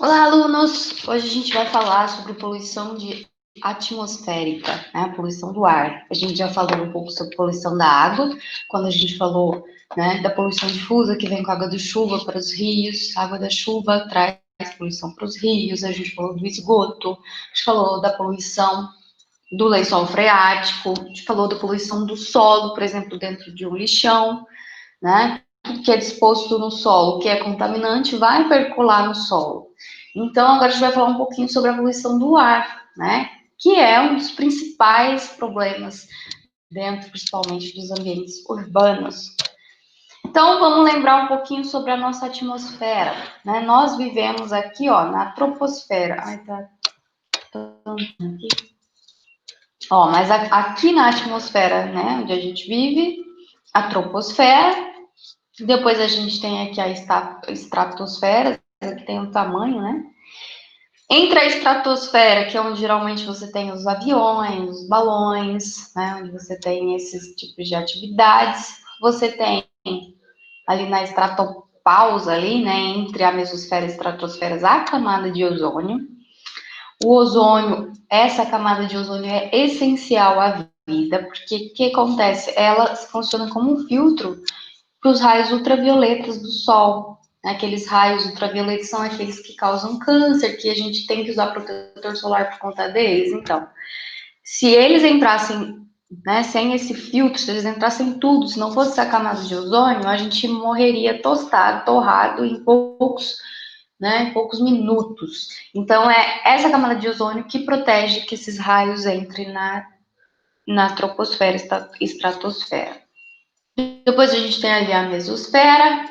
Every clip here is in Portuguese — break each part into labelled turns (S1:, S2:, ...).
S1: Olá, alunos! Hoje a gente vai falar sobre poluição atmosférica, né? Poluição do ar. A gente já falou um pouco sobre poluição da água, quando a gente falou, né, da poluição difusa que vem com a água de chuva para os rios. A água da chuva traz poluição para os rios. A gente falou do esgoto, a gente falou da poluição do lençol freático, a gente falou da poluição do solo, por exemplo, dentro de um lixão, né? Tudo que é disposto no solo, que é contaminante, vai percolar no solo. Então, agora a gente vai falar um pouquinho sobre a poluição do ar, né? Que é um dos principais problemas dentro, principalmente, dos ambientes urbanos. Então, vamos lembrar um pouquinho sobre a nossa atmosfera, né? Nós vivemos aqui, ó, na troposfera. Ai, tá. Ó, mas aqui na atmosfera, né, onde a gente vive, a troposfera. Depois a gente tem aqui a estratosfera, que tem um tamanho, né? Entre a estratosfera, que é onde geralmente você tem os aviões, os balões, né? Onde você tem esses tipos de atividades. Você tem ali na estratopausa, ali, né? Entre a mesosfera e a estratosfera, a camada de ozônio. O ozônio, essa camada de ozônio é essencial à vida, porque o que acontece? Ela funciona como um filtro para os raios ultravioletas do Sol. Aqueles raios ultravioletas são aqueles que causam câncer, que a gente tem que usar protetor solar por conta deles. Então, se eles entrassem, né, sem esse filtro, se eles entrassem tudo, se não fosse essa camada de ozônio, a gente morreria tostado, torrado em poucos, né, em poucos minutos. Então, é essa camada de ozônio que protege que esses raios entrem na troposfera e estratosfera. Depois a gente tem ali a mesosfera,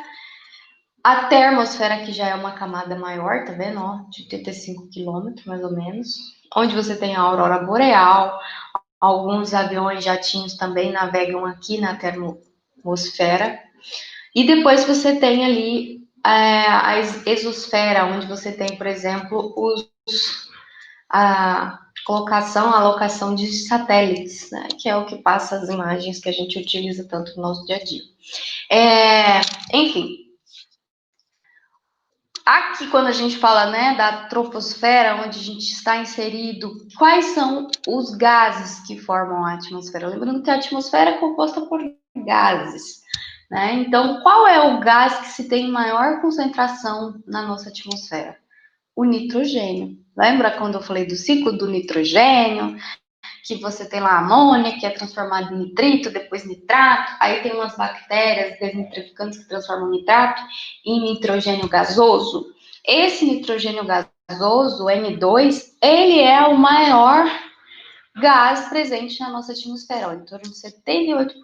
S1: a termosfera, que já é uma camada maior, tá vendo? Ó, de 85 quilômetros, mais ou menos. Onde você tem a aurora boreal, alguns aviões jatinhos também navegam aqui na termosfera. E depois você tem ali a exosfera, onde você tem, por exemplo, a colocação, a alocação de satélites, né? Que é o que passa as imagens que a gente utiliza tanto no nosso dia a dia. Enfim, aqui, quando a gente fala, né, da troposfera, onde a gente está inserido, quais são os gases que formam a atmosfera? Lembrando que a atmosfera é composta por gases, né? Então, qual é o gás que se tem maior concentração na nossa atmosfera? O nitrogênio. Lembra quando eu falei do ciclo do nitrogênio? Que você tem lá a amônia, que é transformada em nitrito, depois nitrato, aí tem umas bactérias desnitrificantes que transformam nitrato em nitrogênio gasoso. Esse nitrogênio gasoso, N2, ele é o maior gás presente na nossa atmosfera, em torno de 78%.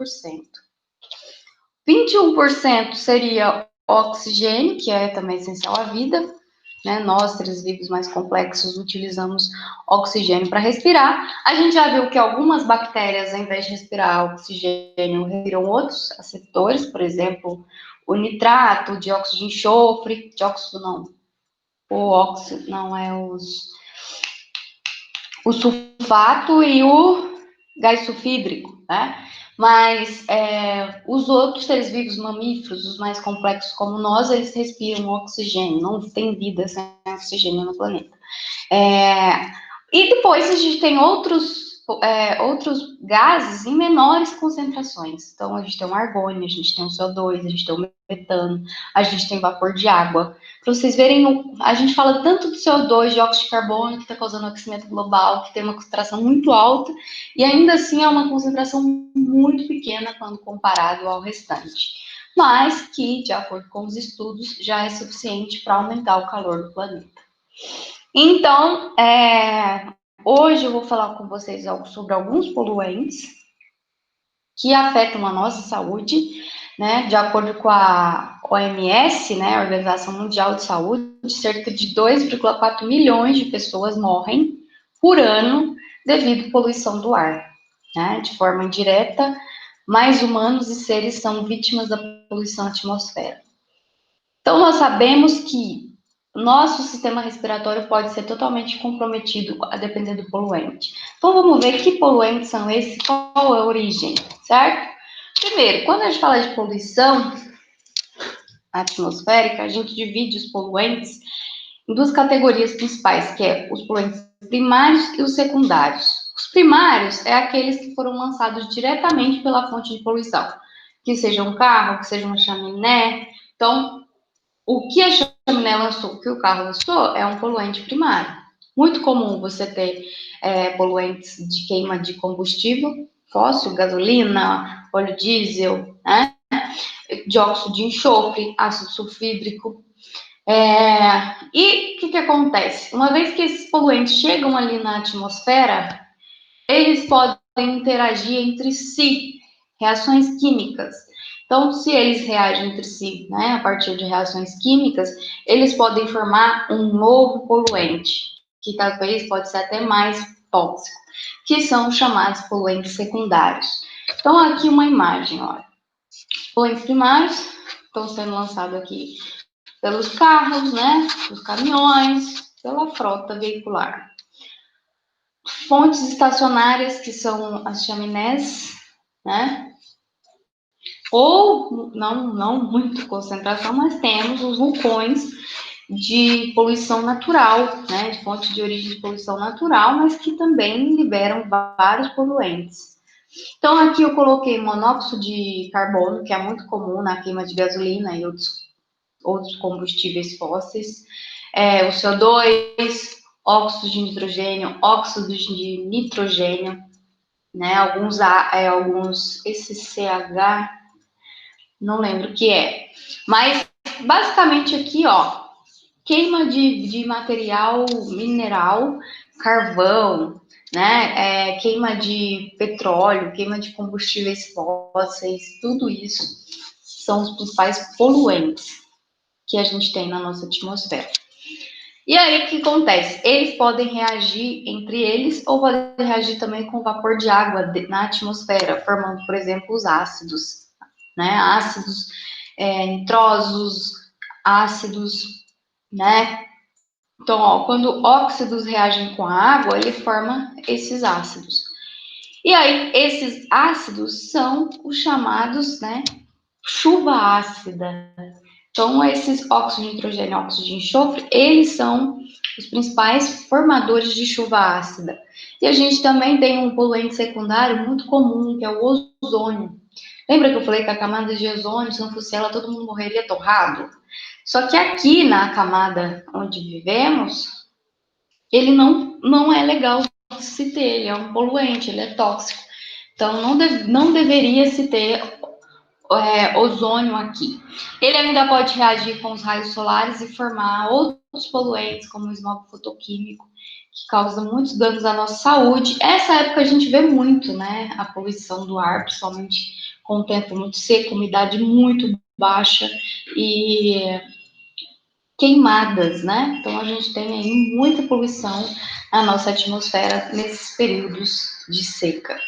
S1: 21% seria oxigênio, que é também essencial à vida, né? Nós, seres vivos mais complexos, utilizamos oxigênio para respirar. A gente já viu que algumas bactérias, ao invés de respirar oxigênio, respiram outros receptores, por exemplo, o nitrato, o dióxido de enxofre, dióxido não, o óxido não é o sulfato e o gás sulfídrico, né? Mas os outros seres vivos, mamíferos, os mais complexos como nós, eles respiram oxigênio, não tem vida sem oxigênio no planeta. E depois a gente tem outros gases em menores concentrações. Então, a gente tem o argônio, a gente tem o CO2, a gente tem o metano, a gente tem vapor de água. Para vocês verem, a gente fala tanto do CO2, de óxido de carbono, que está causando aquecimento global, que tem uma concentração muito alta, e ainda assim é uma concentração muito pequena quando comparado ao restante. Mas que, de acordo com os estudos, já é suficiente para aumentar o calor do planeta. Então, hoje eu vou falar com vocês sobre alguns poluentes que afetam a nossa saúde, né? De acordo com a OMS, né, a Organização Mundial de Saúde, cerca de 2,4 milhões de pessoas morrem por ano devido à poluição do ar, né? De forma indireta, mais humanos e seres são vítimas da poluição atmosférica. Então, nós sabemos que nosso sistema respiratório pode ser totalmente comprometido a depender do poluente. Então, vamos ver que poluentes são esses, qual é a origem, certo? Primeiro, quando a gente fala de poluição atmosférica, a gente divide os poluentes em duas categorias principais, que é os poluentes primários e os secundários. Os primários é aqueles que foram lançados diretamente pela fonte de poluição, que seja um carro, que seja uma chaminé. Então, o que a chaminé lançou, o que o carro lançou, é um poluente primário. Muito comum você ter poluentes de queima de combustível fóssil, gasolina, óleo diesel, né? Dióxido de enxofre, ácido sulfídrico. E o que acontece? Uma vez que esses poluentes chegam ali na atmosfera, eles podem interagir entre si, reações químicas. Então, se eles reagem entre si, né, a partir de reações químicas, eles podem formar um novo poluente, que talvez pode ser até mais tóxico, que são chamados poluentes secundários. Então, aqui uma imagem, olha. Os poluentes primários estão sendo lançados aqui pelos carros, né, os caminhões, pela frota veicular. Fontes estacionárias, que são as chaminés, né? Ou, não muito concentração, mas temos os vulcões de poluição natural, né? De fonte de origem de poluição natural, mas que também liberam vários poluentes. Então, aqui eu coloquei monóxido de carbono, que é muito comum na queima de gasolina e outros combustíveis fósseis. O CO2, óxido de nitrogênio, óxido de nitrogênio, né? Alguns esse CH, não lembro o que é. Mas, basicamente aqui, ó, queima de material mineral, carvão, né? Queima de petróleo, queima de combustíveis fósseis, tudo isso são os principais poluentes que a gente tem na nossa atmosfera. E aí, o que acontece? Eles podem reagir entre eles ou podem reagir também com vapor de água na atmosfera, formando, por exemplo, os ácidos, né? Ácidos nitrosos, ácidos, né? Então, ó, quando óxidos reagem com a água, ele forma esses ácidos. E aí, esses ácidos são os chamados, né, chuva ácida. Então, esses óxidos de nitrogênio e óxidos de enxofre, eles são os principais formadores de chuva ácida. E a gente também tem um poluente secundário muito comum, que é o ozônio. Lembra que eu falei que a camada de ozônio, se não fosse ela, todo mundo morreria torrado? Só que aqui na camada onde vivemos, ele não é legal de se ter, ele é um poluente, ele é tóxico. Então, não deveria se ter ozônio aqui. Ele ainda pode reagir com os raios solares e formar outros poluentes, como o smog fotoquímico, que causa muitos danos à nossa saúde. Essa época a gente vê muito, né, a poluição do ar, principalmente com o tempo muito seco, umidade muito baixa e queimadas, né? Então a gente tem aí muita poluição na nossa atmosfera nesses períodos de seca.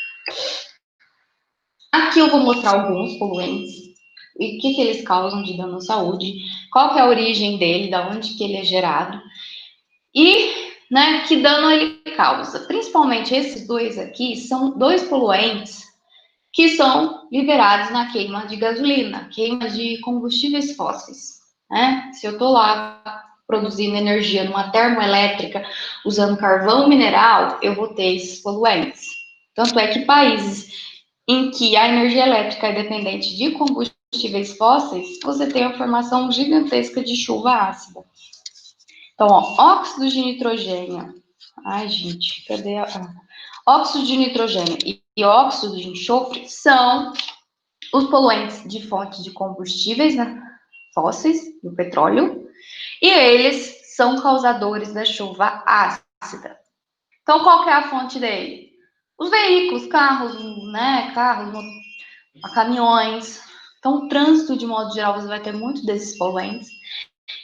S1: Aqui eu vou mostrar alguns poluentes e o que eles causam de dano à saúde, qual que é a origem dele, da onde que ele é gerado e, né, que dano ele causa. Principalmente esses dois aqui são dois poluentes que são liberados na queima de gasolina, queima de combustíveis fósseis, né? Se eu estou lá produzindo energia numa termoelétrica usando carvão mineral, eu vou ter esses poluentes. Tanto é que países em que a energia elétrica é dependente de combustíveis fósseis, você tem a formação gigantesca de chuva ácida. Então, ó, óxido de nitrogênio. Ai, gente, cadê a... Óxido de nitrogênio e óxido de enxofre são os poluentes de fontes de combustíveis, né, fósseis, do petróleo, e eles são causadores da chuva ácida. Então, qual que é a fonte dele? Os veículos, carros, né, caminhões. Então, o trânsito, de modo geral, você vai ter muito desses poluentes.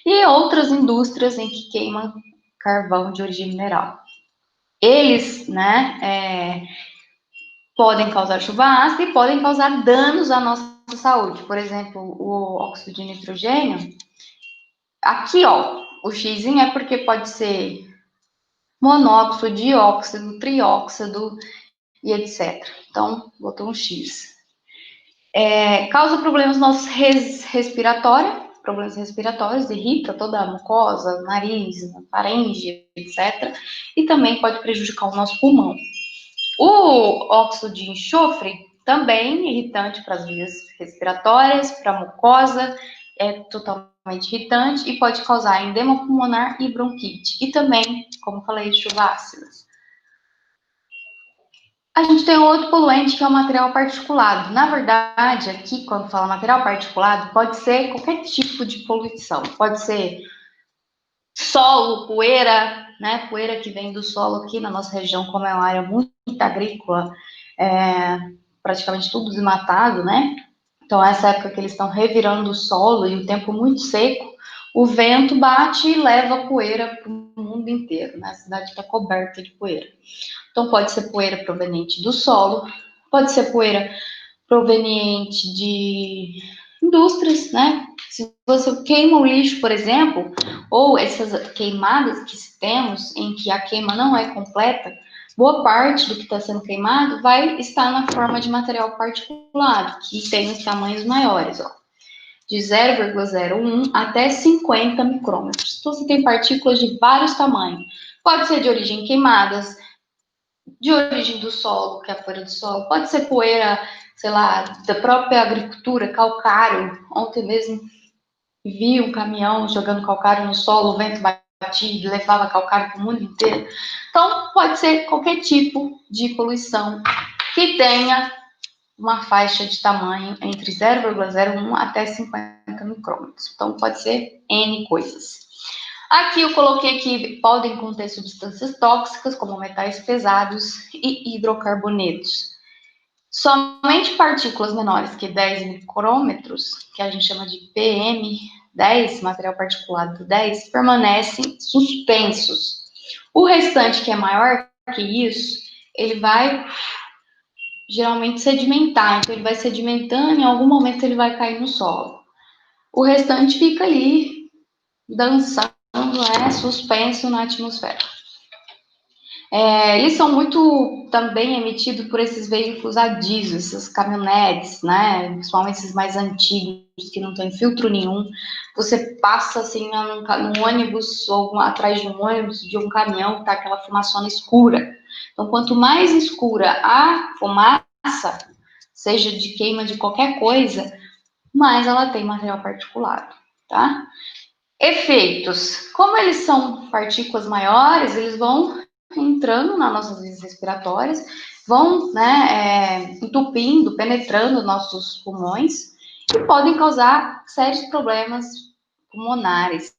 S1: E outras indústrias em que queimam carvão de origem mineral. Eles, né, podem causar chuva ácida e podem causar danos à nossa saúde. Por exemplo, o óxido de nitrogênio. Aqui, ó, o X é porque pode ser monóxido, dióxido, trióxido e etc. Então, botou um X. Causa problemas no nosso respiratório, problemas respiratórios, irrita toda a mucosa, nariz, faringe, etc. E também pode prejudicar o nosso pulmão. O óxido de enxofre também irritante para as vias respiratórias, para a mucosa, é totalmente irritante e pode causar edema pulmonar e bronquite. E também, como falei, chuva ácida. A gente tem outro poluente que é o material particulado. Na verdade, aqui, quando fala material particulado, pode ser qualquer tipo de poluição. Pode ser solo, poeira, né? Poeira que vem do solo aqui na nossa região, como é uma área muito agrícola, praticamente tudo desmatado, né? Então, essa época que eles estão revirando o solo e o tempo muito seco, o vento bate e leva poeira para o mundo inteiro, né? A cidade está coberta de poeira. Então, pode ser poeira proveniente do solo, pode ser poeira proveniente de indústrias, né? Se você queima o lixo, por exemplo, ou essas queimadas que temos, em que a queima não é completa, boa parte do que está sendo queimado vai estar na forma de material particulado, que tem os tamanhos maiores, ó, de 0,01 até 50 micrômetros. Então, você tem partículas de vários tamanhos. Pode ser de origem queimadas, de origem do solo, que é a poeira do solo, pode ser poeira, sei lá, da própria agricultura, calcário. Ontem mesmo vi um caminhão jogando calcário no solo, o vento batia, levava calcário para o mundo inteiro. Então, pode ser qualquer tipo de poluição que tenha uma faixa de tamanho entre 0,01 até 50 micrômetros. Então, pode ser N coisas. Aqui eu coloquei que podem conter substâncias tóxicas, como metais pesados e hidrocarbonetos. Somente partículas menores que 10 micrômetros, que a gente chama de PM10, material particulado 10, permanecem suspensos. O restante, que é maior que isso, ele vai geralmente sedimentar, então ele vai sedimentando e em algum momento ele vai cair no solo. O restante fica ali dançando, suspenso na atmosfera. Eles são muito também emitidos por esses veículos a diesel, essas caminhonetes, né? Principalmente esses mais antigos, que não tem filtro nenhum. Você passa assim num ônibus ou atrás de um ônibus, de um caminhão, que tá aquela fumaçona escura. Então, quanto mais escura a fumaça, seja de queima de qualquer coisa, mais ela tem material particulado, tá? Efeitos. Como eles são partículas maiores, eles vão entrando nas nossas vias respiratórias, vão, né, entupindo, penetrando nossos pulmões e podem causar sérios problemas pulmonares,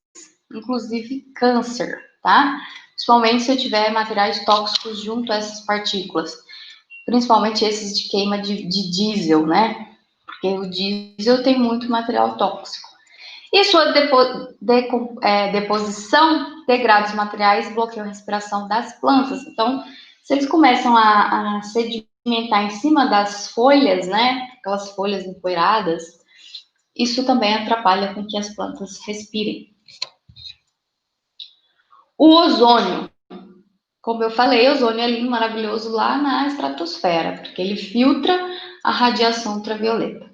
S1: inclusive câncer, tá? Principalmente se eu tiver materiais tóxicos junto a essas partículas, principalmente esses de queima de diesel, né? Porque o diesel tem muito material tóxico. E sua deposição degrada os materiais e bloqueia a respiração das plantas. Então, se eles começam a sedimentar em cima das folhas, né, aquelas folhas empoeiradas, isso também atrapalha com que as plantas respirem. O ozônio. Como eu falei, o ozônio é lindo, maravilhoso lá na estratosfera, porque ele filtra a radiação ultravioleta.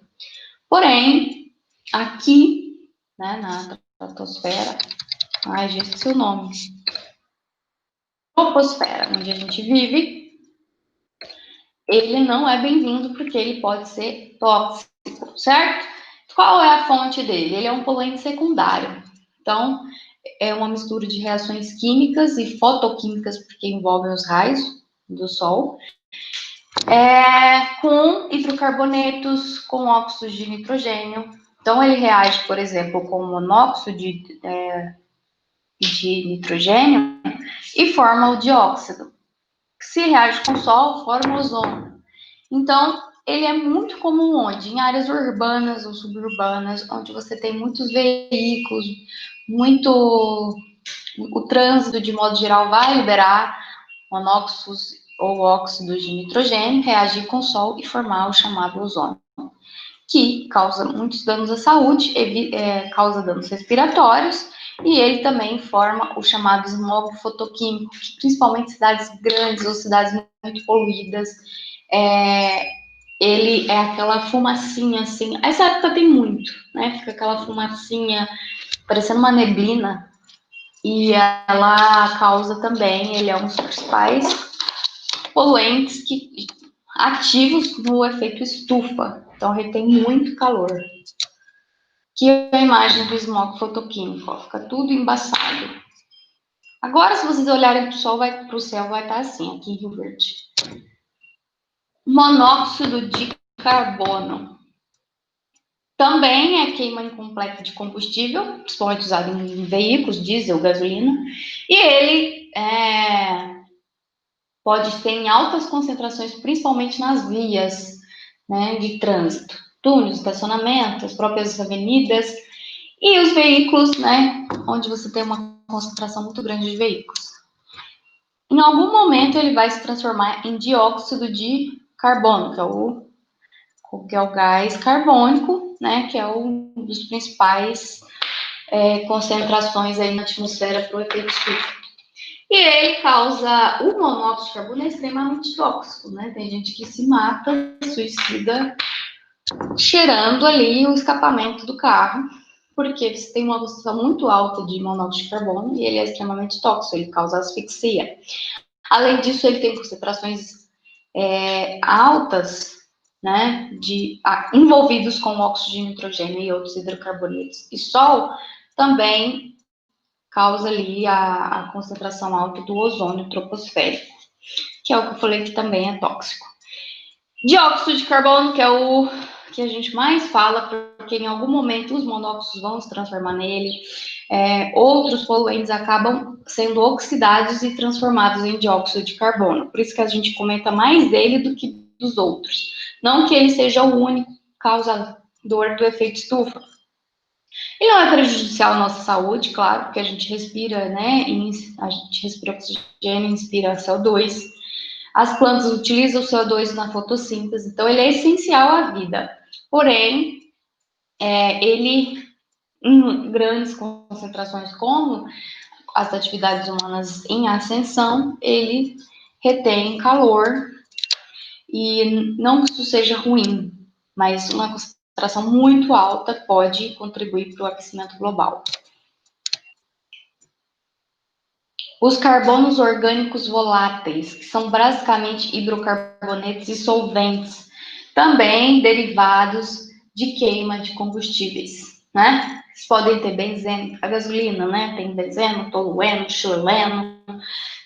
S1: Porém, aqui, né, na estratosfera, ai, já esqueci o nome. Troposfera, onde a gente vive, ele não é bem-vindo porque ele pode ser tóxico, certo? Qual é a fonte dele? Ele é um poluente secundário. Então, é uma mistura de reações químicas e fotoquímicas, porque envolvem os raios do Sol, com hidrocarbonetos, com óxidos de nitrogênio. Então, ele reage, por exemplo, com monóxido de nitrogênio e forma o dióxido. Se reage com o Sol, forma ozônio. Então, ele é muito comum onde? Em áreas urbanas ou suburbanas, onde você tem muitos veículos, o trânsito, de modo geral, vai liberar monóxidos ou óxidos de nitrogênio, reagir com o Sol e formar o chamado ozônio, que causa muitos danos à saúde, causa danos respiratórios, e ele também forma o chamado smog fotoquímico, que principalmente cidades grandes ou cidades muito poluídas, ele é aquela fumacinha assim. Essa época tem muito, né? Fica aquela fumacinha parecendo uma neblina e ela causa também, ele é um dos principais poluentes ativos no efeito estufa. Então retém muito calor. Que é a imagem do smog fotoquímico, ó, fica tudo embaçado. Agora, se vocês olharem para o céu, vai estar assim, aqui em Rio Verde. Monóxido de carbono. Também é queima incompleta de combustível, principalmente usado em veículos, diesel, gasolina. E ele pode ter em altas concentrações, principalmente nas vias, né, de trânsito. Túneis, estacionamentos, as próprias avenidas. E os veículos, né, onde você tem uma concentração muito grande de veículos. Em algum momento ele vai se transformar em dióxido de carbono, que é o gás carbônico, né, que é um dos principais concentrações aí na atmosfera para o efeito estufa. E ele causa, o monóxido de carbono é extremamente tóxico, né? Tem gente que se mata, suicida, cheirando ali o escapamento do carro, porque você tem uma concentração muito alta de monóxido de carbono e ele é extremamente tóxico, ele causa asfixia. Além disso, ele tem concentrações altas, né, envolvidos com óxido de nitrogênio e outros hidrocarbonetos. E sol também causa ali a concentração alta do ozônio troposférico, que é o que eu falei que também é tóxico. Dióxido de carbono, que é o que a gente mais fala, porque em algum momento os monóxidos vão se transformar nele. Outros poluentes acabam sendo oxidados e transformados em dióxido de carbono. Por isso que a gente comenta mais dele do que dos outros. Não que ele seja o único causador do efeito estufa. Ele não é prejudicial à nossa saúde, claro, porque a gente respira, né? A gente respira oxigênio, inspira CO2. As plantas utilizam o CO2 na fotossíntese, então ele é essencial à vida. Porém, ele, em grandes concentrações, como as atividades humanas em ascensão, ele retém calor, e não que isso seja ruim, mas uma concentração muito alta pode contribuir para o aquecimento global. Os carbonos orgânicos voláteis, que são basicamente hidrocarbonetos e solventes, também derivados de queima de combustíveis, né? Eles podem ter benzeno, a gasolina, né? Tem benzeno, tolueno, xileno,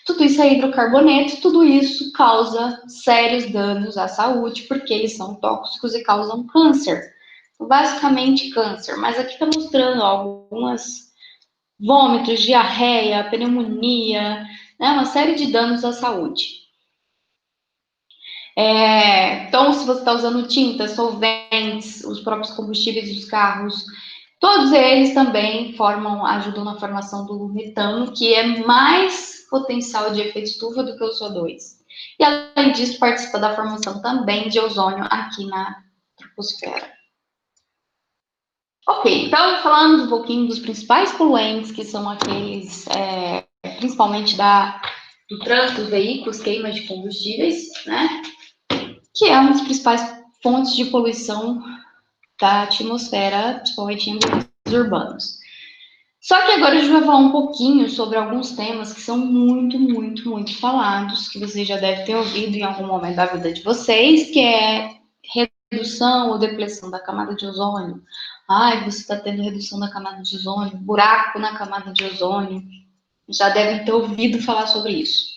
S1: tudo isso é hidrocarboneto, tudo isso causa sérios danos à saúde, porque eles são tóxicos e causam câncer. Basicamente câncer, mas aqui está mostrando algumas vômitos, diarreia, pneumonia, né, uma série de danos à saúde. Então, se você está usando tintas, solventes, os próprios combustíveis dos carros, todos eles também ajudam na formação do metano, que é mais potencial de efeito estufa do que o CO2. E, além disso, participa da formação também de ozônio aqui na troposfera. Ok, então falando um pouquinho dos principais poluentes, que são aqueles, principalmente do trânsito dos veículos, queima de combustíveis, né? Que é uma das principais fontes de poluição da atmosfera, principalmente em ambientes urbanos. Só que agora a gente vai falar um pouquinho sobre alguns temas que são muito, muito, muito falados, que vocês já devem ter ouvido em algum momento da vida de vocês, que é redução ou depleção da camada de ozônio. Ai, você está tendo redução da camada de ozônio, buraco na camada de ozônio. Já devem ter ouvido falar sobre isso.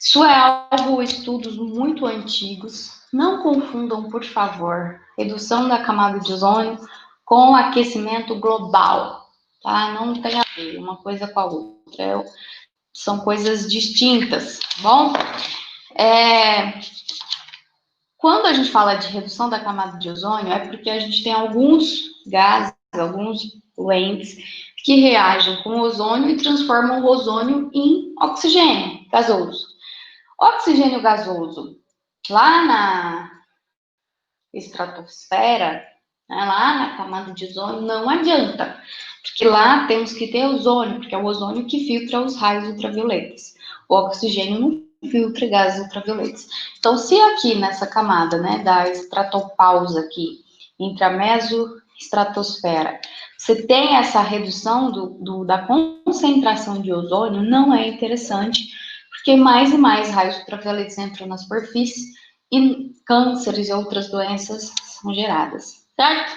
S1: Isso é algo, estudos muito antigos. Não confundam, por favor, redução da camada de ozônio com aquecimento global, tá? Não tem a ver uma coisa com a outra. São coisas distintas, tá bom? Quando a gente fala de redução da camada de ozônio, é porque a gente tem alguns gases, alguns poluentes que reagem com o ozônio e transformam o ozônio em oxigênio gasoso. Oxigênio gasoso, lá na estratosfera, né, lá na camada de ozônio, não adianta, porque lá temos que ter ozônio, porque é o ozônio que filtra os raios ultravioletas. O oxigênio não infiltra gases ultravioletas. Então, se aqui nessa camada, né, da estratopausa aqui, entre a mesoestratosfera, você tem essa redução da concentração de ozônio, não é interessante, porque mais e mais raios ultravioletas entram na superfície e cânceres e outras doenças são geradas, certo?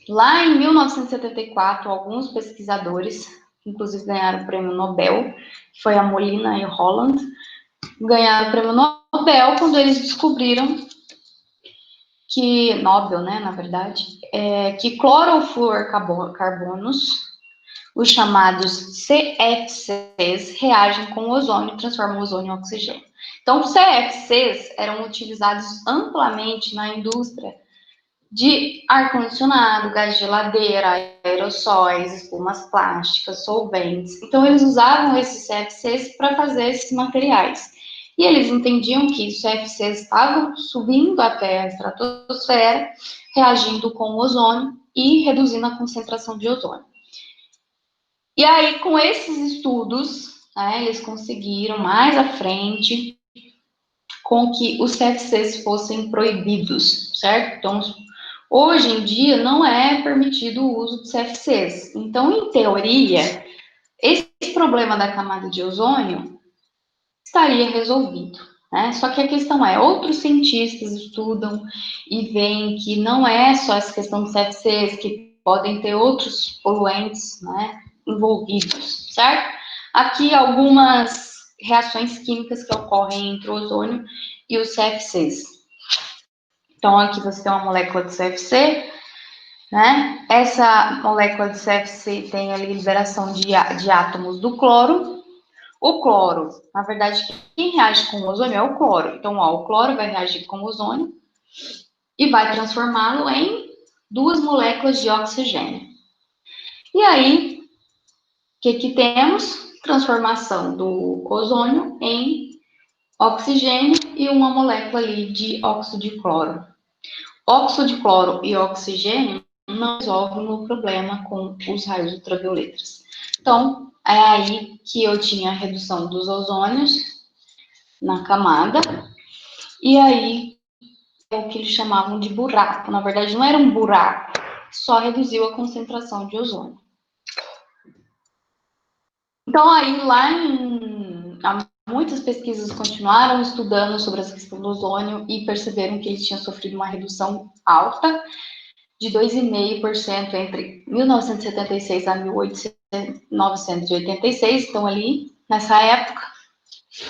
S1: Lá em 1974, alguns pesquisadores, inclusive ganharam o prêmio Nobel, que foi a Molina e Holland, ganharam o prêmio Nobel quando eles descobriram que, Nobel, né, na verdade, que clorofluorcarbonos, os chamados CFCs, reagem com o ozônio e transformam o ozônio em oxigênio. Então, os CFCs eram utilizados amplamente na indústria de ar-condicionado, gás de geladeira, aerossóis, espumas plásticas, solventes. Então, eles usavam esses CFCs para fazer esses materiais. E eles entendiam que os CFCs estavam subindo até a estratosfera, reagindo com o ozônio e reduzindo a concentração de ozônio. E aí, com esses estudos, né, eles conseguiram mais à frente com que os CFCs fossem proibidos, certo? Então, hoje em dia não é permitido o uso de CFCs. Então, em teoria, esse problema da camada de ozônio estaria resolvido, né? Só que a questão é, outros cientistas estudam e veem que não é só essa questão de CFCs, que podem ter outros poluentes, né, envolvidos, certo? Aqui algumas reações químicas que ocorrem entre o ozônio e os CFCs. Então, aqui você tem uma molécula de CFC, né? Essa molécula de CFC tem ali liberação de átomos do cloro. O cloro, na verdade, quem reage com o ozônio é o cloro. Então, ó, o cloro vai reagir com o ozônio e vai transformá-lo em duas moléculas de oxigênio. E aí, o que temos? Transformação do ozônio em oxigênio e uma molécula ali de óxido de cloro. Óxido de cloro e oxigênio não resolvem o problema com os raios ultravioletas. Então, é aí que eu tinha a redução dos ozônios na camada, e aí é o que eles chamavam de buraco. Na verdade, não era um buraco, só reduziu a concentração de ozônio. Então, aí lá muitas pesquisas continuaram estudando sobre essa questão do ozônio e perceberam que ele tinha sofrido uma redução alta de 2,5% entre 1976 a 1986. Então, ali, nessa época,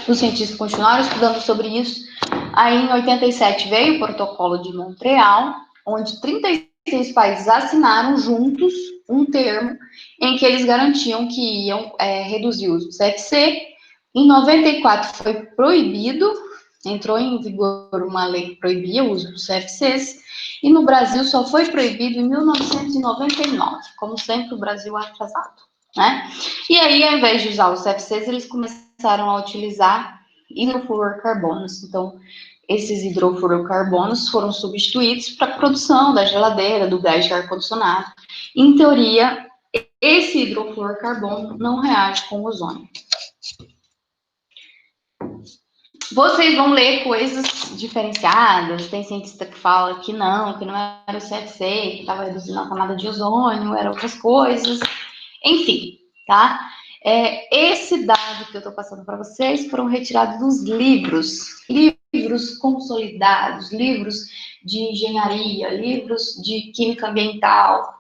S1: os cientistas continuaram estudando sobre isso. Aí, em 87, veio o Protocolo de Montreal, onde 36 países assinaram juntos um termo em que eles garantiam que iam reduzir o uso do CFC. Em 94 foi proibido, entrou em vigor uma lei que proibia o uso dos CFCs, e no Brasil só foi proibido em 1999, como sempre o Brasil é atrasado, né? E aí, ao invés de usar os CFCs, eles começaram a utilizar hidrofluorcarbonos. Então, esses hidrofluorcarbonos foram substituídos para a produção da geladeira, do gás de ar-condicionado. Em teoria, esse hidrofluorcarbono não reage com o ozônio. Vocês vão ler coisas diferenciadas, tem cientista que fala que não era o CFC, que estava reduzindo a camada de ozônio, eram outras coisas, enfim, tá? Esse dado que eu estou passando para vocês foram retirados dos livros consolidados, livros de engenharia, livros de química ambiental.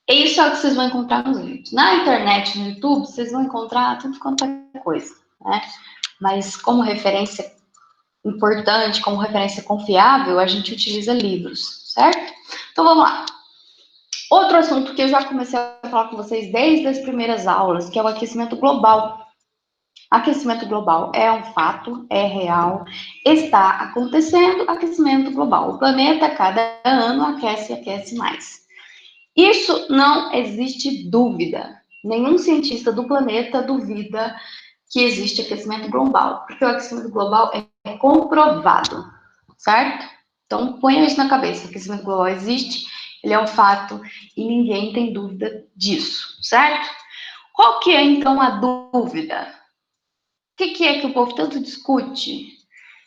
S1: Isso é o que vocês vão encontrar nos livros. Na internet, no YouTube, vocês vão encontrar tudo quanto é coisa, né? Mas como referência importante, como referência confiável, a gente utiliza livros, certo? Então vamos lá. Outro assunto que eu já comecei a falar com vocês desde as primeiras aulas, que é o aquecimento global. Aquecimento global é um fato, é real, está acontecendo aquecimento global. O planeta, cada ano, aquece e aquece mais. Isso não existe dúvida. Nenhum cientista do planeta duvida que existe aquecimento global, porque o aquecimento global é comprovado, certo? Então, ponha isso na cabeça, o aquecimento global existe, ele é um fato e ninguém tem dúvida disso, certo? Qual que é, então, a dúvida? que é que o povo tanto discute?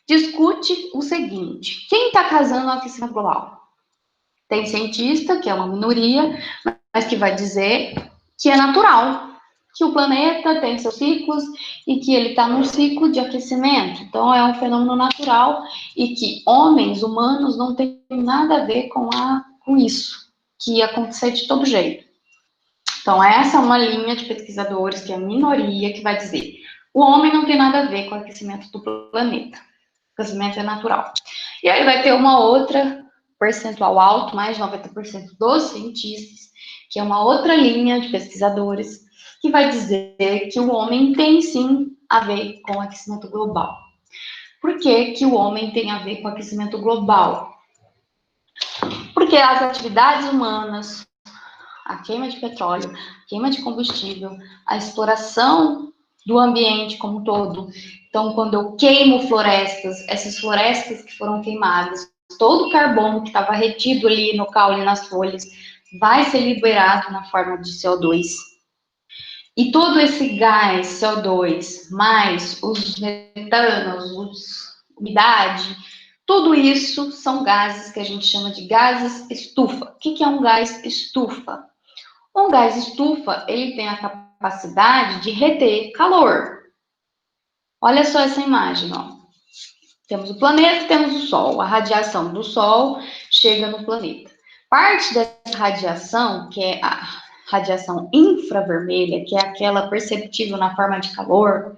S1: Discute o seguinte: quem está causando o aquecimento global? Tem cientista, que é uma minoria, mas que vai dizer que é natural, que o planeta tem seus ciclos e que ele está num ciclo de aquecimento. Então, é um fenômeno natural e que homens, humanos, não tem nada a ver com isso, que ia acontecer de todo jeito. Então, essa é uma linha de pesquisadores, que é a minoria, que vai dizer o homem não tem nada a ver com o aquecimento do planeta. O aquecimento é natural. E aí vai ter uma outra percentual alto, mais de 90% dos cientistas, que é uma outra linha de pesquisadores, que vai dizer que o homem tem sim a ver com o aquecimento global. Por que que o homem tem a ver com o aquecimento global? Porque as atividades humanas, a queima de petróleo, a queima de combustível, a exploração do ambiente como um todo. Então, quando eu queimo florestas, essas florestas que foram queimadas, todo o carbono que estava retido ali no caule, nas folhas, vai ser liberado na forma de CO2. E todo esse gás CO2, mais os metanos, umidade, tudo isso são gases que a gente chama de gases estufa. O que é um gás estufa? Um gás estufa, ele tem a capacidade de reter calor. Olha só essa imagem, ó. Temos o planeta, temos o Sol. A radiação do Sol chega no planeta. Parte dessa radiação, que é a radiação infravermelha, que é aquela perceptível na forma de calor.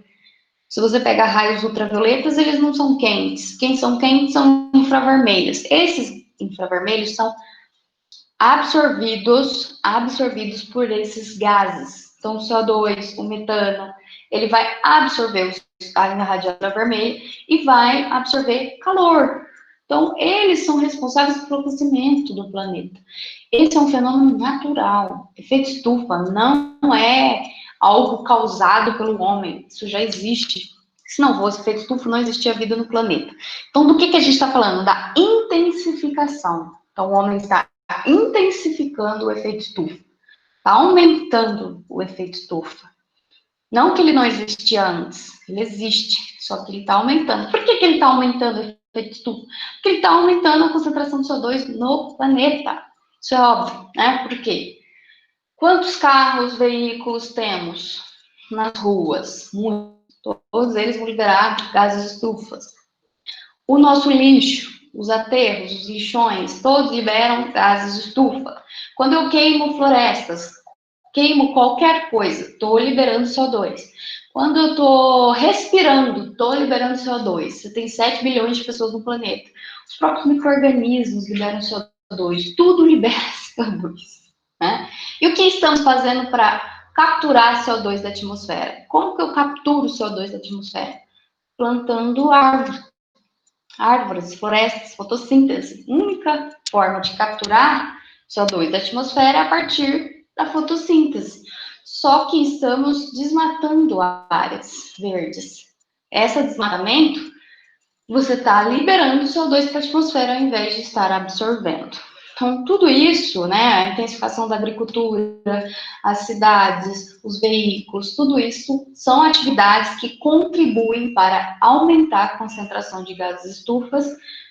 S1: Se você pegar raios ultravioletas, eles não são quentes. Quem são quentes são infravermelhos. Esses infravermelhos são absorvidos por esses gases. Então, o CO2, o metano, ele vai absorver a radiação vermelha e vai absorver calor. Então, eles são responsáveis pelo aquecimento do planeta. Esse é um fenômeno natural. Efeito estufa não é algo causado pelo homem. Isso já existe. Se não fosse efeito estufa, não existia vida no planeta. Então, do que a gente está falando? Da intensificação. Então, o homem está intensificando o efeito estufa. Está aumentando o efeito estufa. Não que ele não existia antes, ele existe, só que ele está aumentando. Por que ele está aumentando o efeito estufa? Porque ele está aumentando a concentração de CO2 no planeta. Isso é óbvio, né? Por quê? Quantos carros, veículos temos nas ruas? Muitos. Todos eles vão liberar gases estufas. O nosso lixo, os aterros, os lixões, todos liberam gases estufa. Quando eu queimo florestas, queimo qualquer coisa, estou liberando CO2. Quando eu estou respirando, estou liberando CO2. Você tem 7 bilhões de pessoas no planeta. Os próprios micro-organismos liberam CO2. Tudo libera CO2. Né? E o que estamos fazendo para capturar CO2 da atmosfera? Como que eu capturo o CO2 da atmosfera? Plantando árvores, florestas, fotossíntese. Única forma de capturar CO2 da atmosfera é a partir da fotossíntese. Só que estamos desmatando áreas verdes. Esse desmatamento, você está liberando CO2 para a atmosfera ao invés de estar absorvendo. Então, tudo isso, né, a intensificação da agricultura, as cidades, os veículos, tudo isso são atividades que contribuem para aumentar a concentração de gases estufas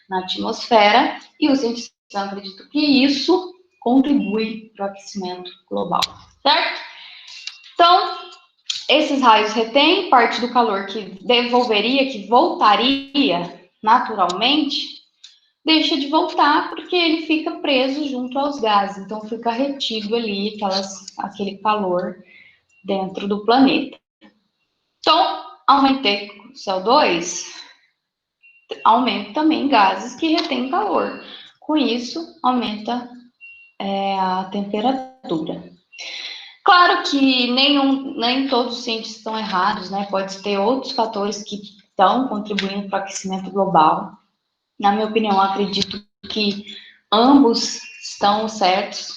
S1: na atmosfera e os cientistas acreditam que isso contribui para o aquecimento global, certo? Então, esses raios retêm parte do calor que devolveria, que voltaria naturalmente, deixa de voltar porque ele fica preso junto aos gases, então fica retido ali aquele calor dentro do planeta. Então, aumentei CO2, aumenta também gases que retêm calor. Com isso, aumenta a temperatura. Claro que nem todos os cientistas estão errados, né? Pode ter outros fatores que estão contribuindo para o aquecimento global. Na minha opinião, acredito que ambos estão certos,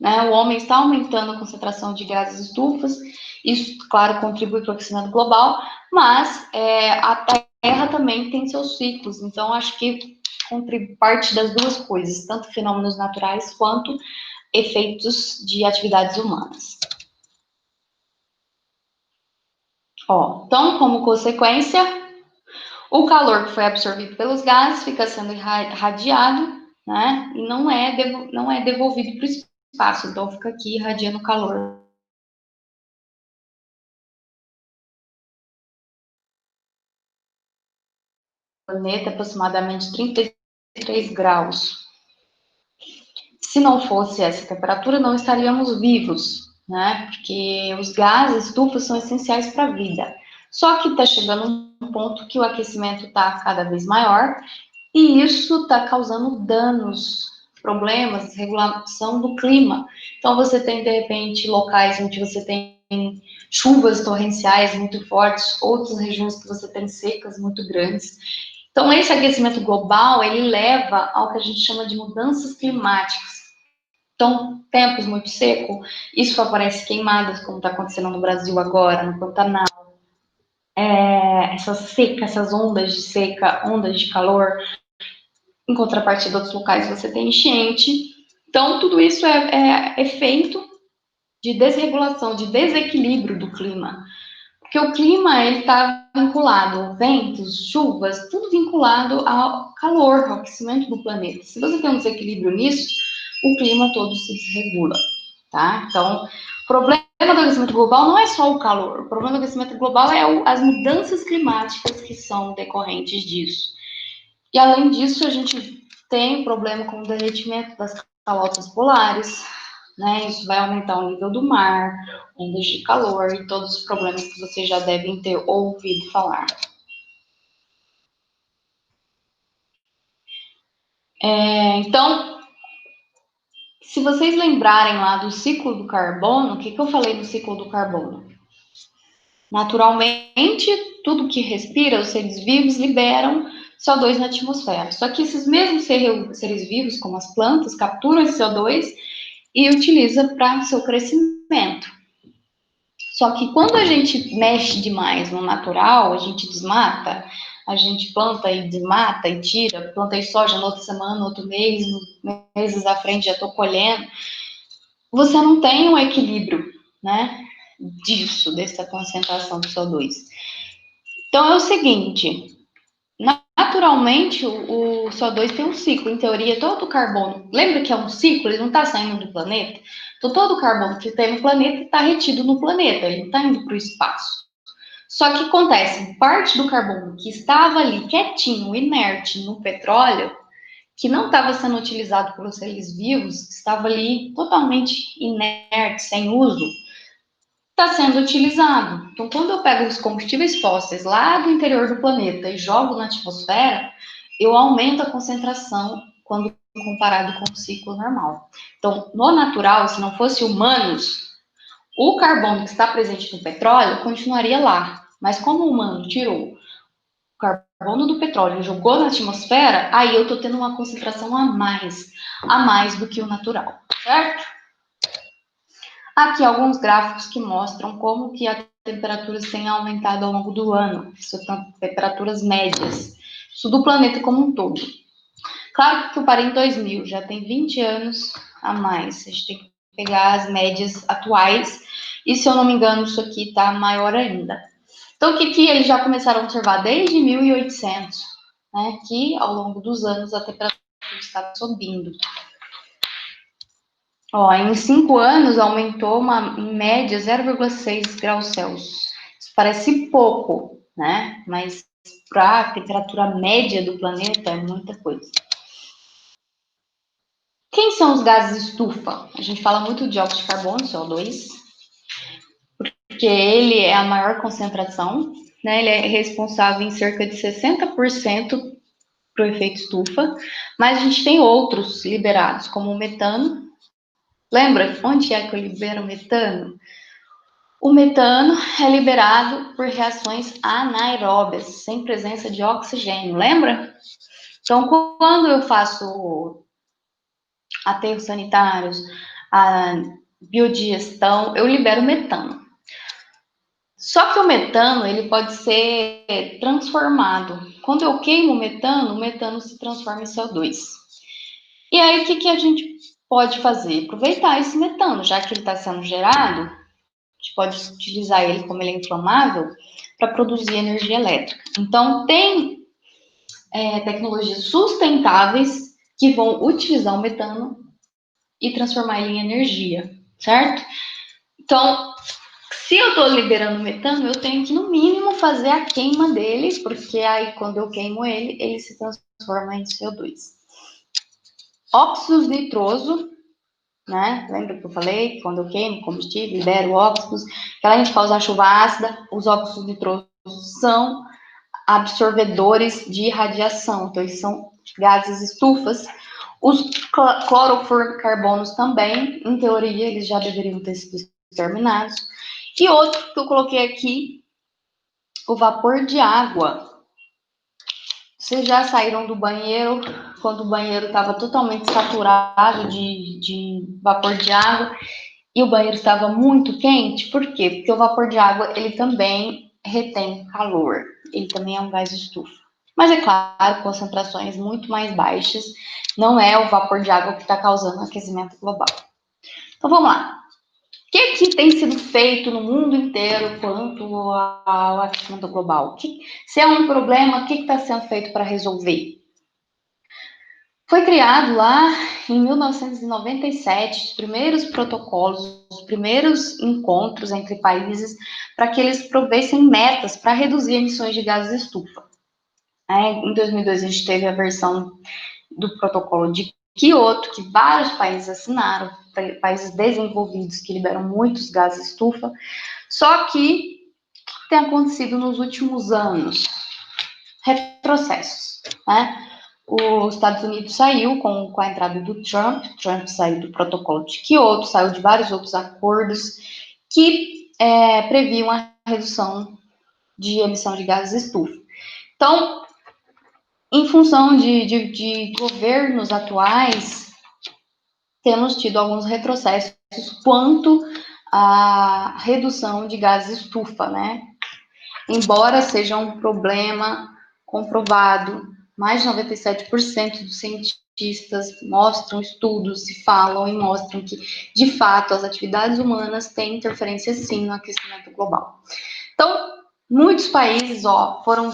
S1: né? O homem está aumentando a concentração de gases estufas, isso, claro, contribui para o aquecimento global, mas a Terra também tem seus ciclos, então acho que parte das duas coisas, tanto fenômenos naturais quanto efeitos de atividades humanas. Ó, então, como consequência, o calor que foi absorvido pelos gases fica sendo irradiado, né? E não é devolvido para o espaço, então fica aqui irradiando calor. O planeta é aproximadamente 33 graus. Se não fosse essa temperatura, não estaríamos vivos, né? Porque os gases, estufas, são essenciais para a vida. Só que está chegando um ponto que o aquecimento está cada vez maior e isso está causando danos, problemas, desregulação do clima. Então, você tem, de repente, locais onde você tem chuvas torrenciais muito fortes, outras regiões que você tem secas muito grandes. Então, esse aquecimento global, ele leva ao que a gente chama de mudanças climáticas. Então, tempos muito secos, isso favorece queimadas, como está acontecendo no Brasil agora, no Pantanal. Essa seca, essas ondas de seca, ondas de calor. Em contrapartida, outros locais você tem enchente. Então, tudo isso é efeito de desregulação, de desequilíbrio do clima. Porque o clima, ele está vinculado, ventos, chuvas, tudo vinculado ao calor, ao aquecimento do planeta. Se você tem um desequilíbrio nisso, o clima todo se desregula, tá? Então, o problema do aquecimento global não é só o calor. O problema do aquecimento global é as mudanças climáticas que são decorrentes disso. E, além disso, a gente tem problema com o derretimento das calotas polares, né? Isso vai aumentar o nível do mar, ondas de calor e todos os problemas que vocês já devem ter ouvido falar. Então, se vocês lembrarem lá do ciclo do carbono, o que eu falei do ciclo do carbono? Naturalmente, tudo que respira, os seres vivos liberam CO2 na atmosfera. Só que esses mesmos seres vivos, como as plantas, capturam esse CO2 e utilizam para seu crescimento. Só que quando a gente mexe demais no natural, a gente desmata, a gente planta e desmata e tira, plantei soja na outra semana, no outro mês, meses à frente já estou colhendo, você não tem um equilíbrio, né, disso, dessa concentração do CO2. Então é o seguinte, naturalmente o CO2 tem um ciclo, em teoria todo o carbono, lembra que é um ciclo, ele não está saindo do planeta? Então todo o carbono que tem no planeta está retido no planeta, ele não está indo para o espaço. Só que acontece, parte do carbono que estava ali quietinho, inerte no petróleo, que não estava sendo utilizado pelos seres vivos, estava ali totalmente inerte, sem uso, está sendo utilizado. Então, quando eu pego os combustíveis fósseis lá do interior do planeta e jogo na atmosfera, eu aumento a concentração quando comparado com o ciclo normal. Então, no natural, se não fosse humanos, o carbono que está presente no petróleo continuaria lá. Mas como o humano tirou o carbono do petróleo e jogou na atmosfera, aí eu estou tendo uma concentração a mais do que o natural, certo? Aqui alguns gráficos que mostram como que as temperaturas têm aumentado ao longo do ano, são temperaturas médias, isso do planeta como um todo. Claro que eu parei em 2000, já tem 20 anos a mais, a gente tem que pegar as médias atuais, e se eu não me engano, isso aqui está maior ainda. Então, o que eles já começaram a observar desde 1800, né, que ao longo dos anos a temperatura está subindo. Ó, em 5 anos aumentou em média 0,6 graus Celsius. Isso parece pouco, né? Mas para a temperatura média do planeta é muita coisa. Quem são os gases estufa? A gente fala muito de dióxido de carbono, CO2, porque ele é a maior concentração, né? Ele é responsável em cerca de 60% para o efeito estufa, mas a gente tem outros liberados, como o metano. Lembra onde é que eu libero o metano? O metano é liberado por reações anaeróbias, sem presença de oxigênio, lembra? Então, quando eu faço aterros sanitários, a biodigestão, eu libero metano. Só que o metano, ele pode ser transformado. Quando eu queimo o metano se transforma em CO2. E aí, o que a gente pode fazer? Aproveitar esse metano, já que ele está sendo gerado, gente pode utilizar ele, como ele é inflamável, para produzir energia elétrica. Então, tem tecnologias sustentáveis que vão utilizar o metano e transformar ele em energia, certo? Então, se eu estou liberando metano, eu tenho que, no mínimo, fazer a queima dele, porque aí, quando eu queimo ele, ele se transforma em CO2. Óxidos nitroso, né? Lembra que eu falei? Quando eu queimo combustível, libero óxidos, que além de causar chuva ácida, os óxidos nitrosos são absorvedores de radiação, então eles são gases estufas. Os clorofluorcarbonos também, em teoria, eles já deveriam ter sido exterminados. E outro que eu coloquei aqui, o vapor de água. Vocês já saíram do banheiro quando o banheiro estava totalmente saturado de vapor de água e o banheiro estava muito quente? Por quê? Porque o vapor de água, ele também retém calor. Ele também é um gás estufa. Mas é claro, concentrações muito mais baixas. Não é o vapor de água que está causando aquecimento global. Então vamos lá. O que tem sido feito no mundo inteiro quanto ao aquecimento global? Se é um problema, o que está sendo feito para resolver? Foi criado lá em 1997 os primeiros protocolos, os primeiros encontros entre países para que eles provessem metas para reduzir emissões de gases estufa. Em 2002 a gente teve a versão do protocolo de Kyoto, que vários países assinaram, países desenvolvidos que liberam muitos gases estufa. Só que o que tem acontecido nos últimos anos? Retrocessos, né? Os Estados Unidos saiu com a entrada do Trump saiu do protocolo de Kyoto, saiu de vários outros acordos que previam a redução de emissão de gases estufa. Então, em função de governos atuais, temos tido alguns retrocessos quanto à redução de gases estufa, né? Embora seja um problema comprovado, mais de 97% dos cientistas mostram estudos, se falam e mostram que, de fato, as atividades humanas têm interferência, sim, no aquecimento global. Então, muitos países foram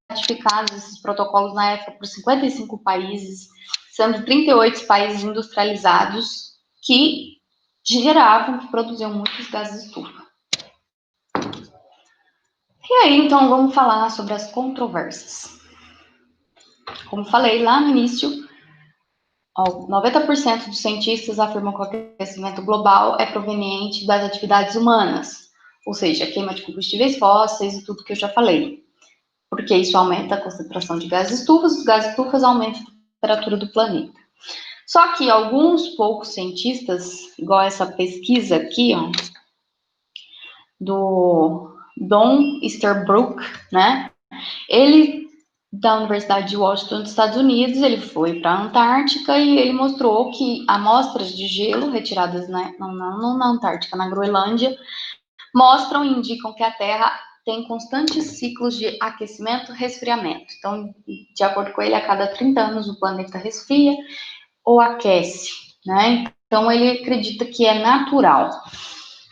S1: ratificados esses protocolos na época por 55 países, sendo 38 países industrializados que geravam, que produziam muitos gases estufa. E aí, então, vamos falar sobre as controvérsias. Como falei lá no início, 90% dos cientistas afirmam que o aquecimento global é proveniente das atividades humanas, ou seja, queima de combustíveis fósseis e tudo que eu já falei, porque isso aumenta a concentração de gases estufas, os gases estufas aumentam a temperatura do planeta. Só que alguns poucos cientistas, igual essa pesquisa aqui, do Don Easterbrook, né? Ele, da Universidade de Washington, dos Estados Unidos, ele foi para a Antártica e ele mostrou que amostras de gelo retiradas na Antártica, na Groenlândia, mostram e indicam que a Terra tem constantes ciclos de aquecimento e resfriamento. Então, de acordo com ele, a cada 30 anos o planeta resfria ou aquece, né? Então, ele acredita que é natural.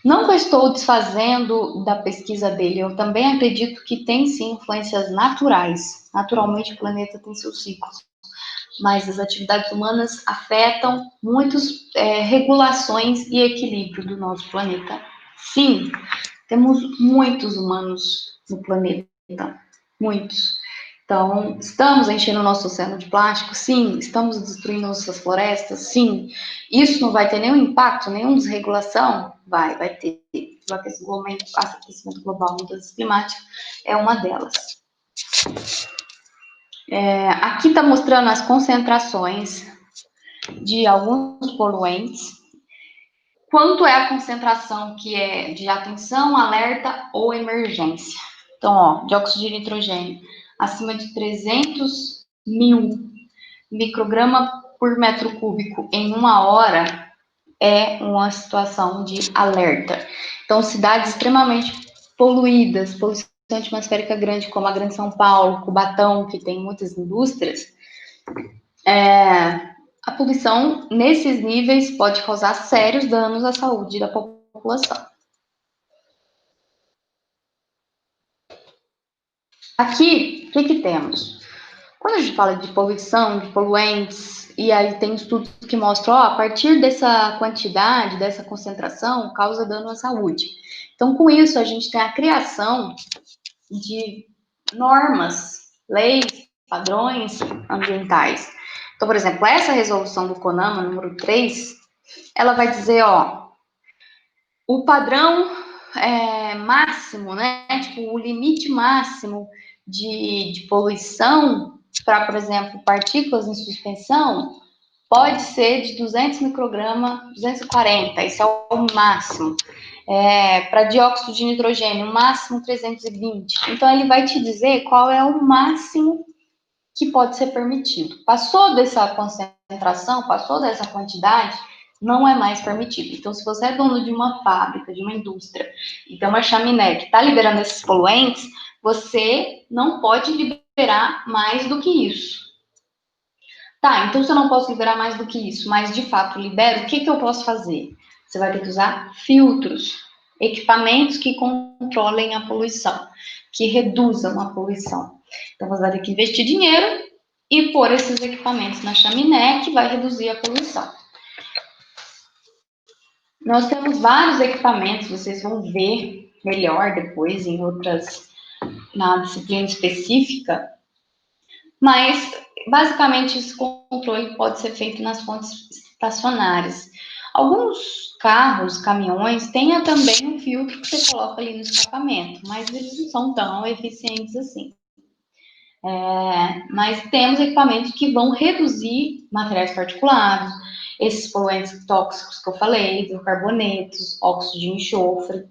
S1: Não que eu estou desfazendo da pesquisa dele, eu também acredito que tem sim influências naturais. Naturalmente, o planeta tem seus ciclos, mas as atividades humanas afetam muitas regulações e equilíbrio do nosso planeta. Sim, temos muitos humanos no planeta, muitos. Então, estamos enchendo o nosso oceano de plástico? Sim. Estamos destruindo nossas florestas? Sim. Isso não vai ter nenhum impacto, nenhuma desregulação? Vai ter. O aquecimento global, mudança climática, é uma delas. Aqui está mostrando as concentrações de alguns poluentes. Quanto é a concentração que é de atenção, alerta ou emergência? Então, dióxido de nitrogênio acima de 300 mil micrograma por metro cúbico em 1 hora é uma situação de alerta. Então, cidades extremamente poluídas, poluição atmosférica grande, como a Grande São Paulo, Cubatão, que tem muitas indústrias, a poluição nesses níveis pode causar sérios danos à saúde da população. Aqui, o que temos? Quando a gente fala de poluição, de poluentes, e aí tem estudos que mostram, ó, a partir dessa quantidade, dessa concentração, causa dano à saúde. Então, com isso, a gente tem a criação de normas, leis, padrões ambientais. Então, por exemplo, essa resolução do CONAMA, número 3, ela vai dizer, ó, o padrão máximo, né? Tipo, o limite máximo de poluição para, por exemplo, partículas em suspensão pode ser de 200 microgramas, 240, esse é o máximo. Para dióxido de nitrogênio, o máximo 320. Então, ele vai te dizer qual é o máximo que pode ser permitido. Passou dessa concentração, passou dessa quantidade, não é mais permitido. Então, se você é dono de uma fábrica, de uma indústria, e tem uma chaminé que está liberando esses poluentes, você não pode liberar mais do que isso. Tá, então se eu não posso liberar mais do que isso, mas de fato libero, o que eu posso fazer? Você vai ter que usar filtros, equipamentos que controlem a poluição, que reduzam a poluição. Então você vai ter que investir dinheiro e pôr esses equipamentos na chaminé, que vai reduzir a poluição. Nós temos vários equipamentos, vocês vão ver melhor depois na disciplina específica, mas basicamente esse controle pode ser feito nas fontes estacionárias. Alguns carros, caminhões, têm também um filtro que você coloca ali no escapamento, mas eles não são tão eficientes assim. Mas temos equipamentos que vão reduzir materiais particulados, esses poluentes tóxicos que eu falei, hidrocarbonetos, óxido de enxofre.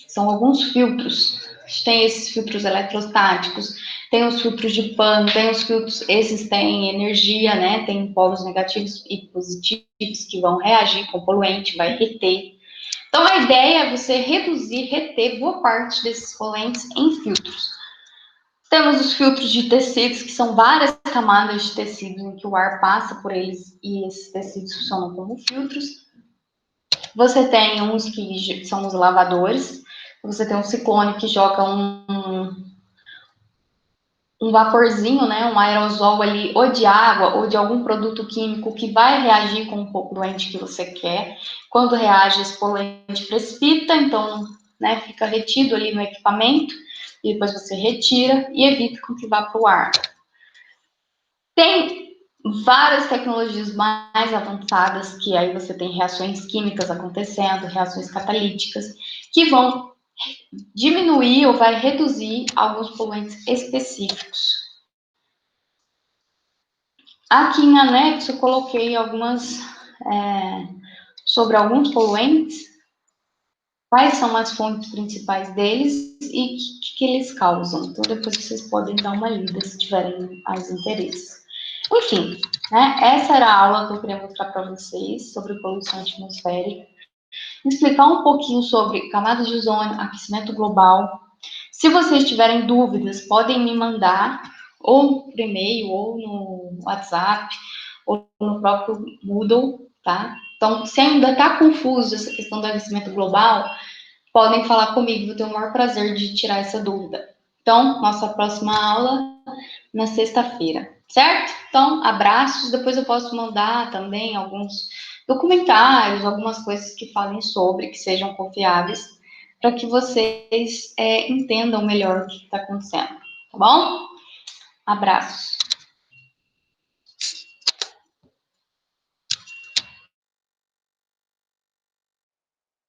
S1: São alguns filtros. Tem esses filtros eletrostáticos, tem os filtros de pano, tem os filtros, esses têm energia, né? Tem polos negativos e positivos que vão reagir com o poluente, vai reter. Então, a ideia é você reduzir, reter boa parte desses poluentes em filtros. Temos os filtros de tecidos, que são várias camadas de tecidos em que o ar passa por eles e esses tecidos funcionam como filtros. Você tem uns que são os lavadores, você tem um ciclone que joga um vaporzinho, né, um aerosol ali, ou de água, ou de algum produto químico que vai reagir com o poluente que você quer. Quando reage, esse poluente precipita, então, né, fica retido ali no equipamento, e depois você retira e evita que vá para o ar. Tem várias tecnologias mais avançadas, que aí você tem reações químicas acontecendo, reações catalíticas, que vão diminuir ou vai reduzir alguns poluentes específicos. Aqui em anexo, eu coloquei sobre alguns poluentes, quais são as fontes principais deles e o que eles causam. Então, depois vocês podem dar uma lida se tiverem mais interesse. Enfim, né, essa era a aula que eu queria mostrar para vocês sobre poluição atmosférica. Explicar um pouquinho sobre camadas de ozônio, aquecimento global. Se vocês tiverem dúvidas, podem me mandar ou por e-mail, ou no WhatsApp, ou no próprio Moodle, tá? Então, se ainda está confuso essa questão do aquecimento global, podem falar comigo, vou ter o maior prazer de tirar essa dúvida. Então, nossa próxima aula na sexta-feira, certo? Então, abraços, depois eu posso mandar também alguns documentários, algumas coisas que falem sobre, que sejam confiáveis, para que vocês entendam melhor o que está acontecendo, tá bom? Abraços.